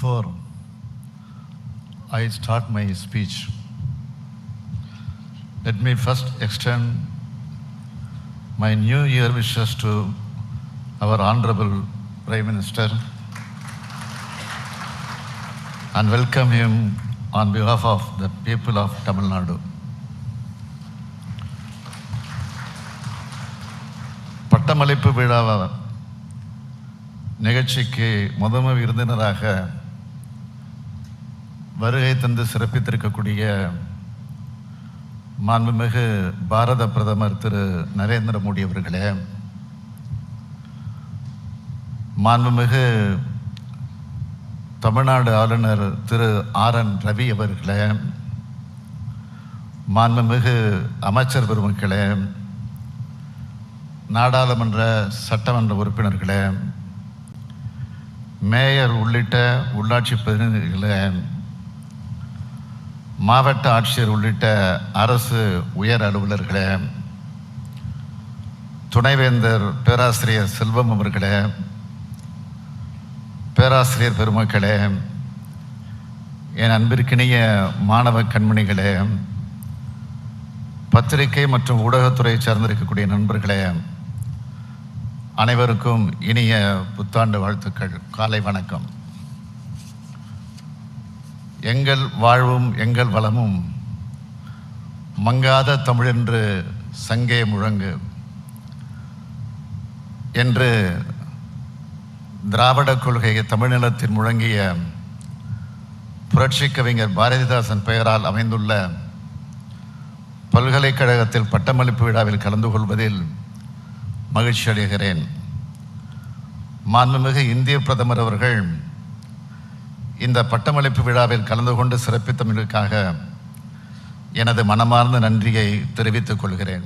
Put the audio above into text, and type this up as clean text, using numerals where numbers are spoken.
Before I start my speech, let me first extend my New Year wishes to our Honorable Prime Minister and welcome him on behalf of the people of Tamil Nadu. பட்டமளிப்பு விழா நிகழ்ச்சிக்கு முதன்மை விருந்தினராக வருகை தந்து சிறப்பித்திருக்கக்கூடிய மாண்புமிகு பாரத பிரதமர் திரு நரேந்திர மோடி அவர்களே, மாண்புமிகு தமிழ்நாடு ஆளுநர் திரு ஆர்.என். ரவி அவர்களே, மாண்புமிகு அமைச்சர் பெருமக்களே, நாடாளுமன்ற சட்டமன்ற உறுப்பினர்களே, மேயர் உள்ளிட்ட உள்ளாட்சி பிரதிநிதிகளே, மாவட்ட ஆட்சியர் உள்ளிட்ட அரசு உயர் அலுவலர்களே, துணைவேந்தர் பேராசிரியர் செல்வம் அவர்களே, பேராசிரியர் பெருமக்களே, என் அன்பிற்கினிய மாணவ கண்மணிகளே, பத்திரிகை மற்றும் ஊடகத்துறையை சார்ந்திருக்கக்கூடிய நண்பர்களே, அனைவருக்கும் இனிய புத்தாண்டு வாழ்த்துக்கள். காலை வணக்கம். எங்கள் வாழ்வும் எங்கள் வளமும் மங்காத தமிழென்று சங்கே முழங்கு என்று திராவிட கொள்கையை தமிழ்நிலத்தில் முழங்கிய புரட்சி கவிஞர் பாரதிதாசன் பெயரால் அமைந்துள்ள பல்கலைக்கழகத்தில் பட்டமளிப்பு விழாவில் கலந்து கொள்வதில் மகிழ்ச்சி அடைகிறேன். மாண்புமிகு இந்திய பிரதமர் அவர்கள் இந்த பட்டமளிப்பு விழாவில் கலந்து கொண்டு சிறப்பித்தமைக்காக எனது மனமார்ந்த நன்றியை தெரிவித்துக் கொள்கிறேன்.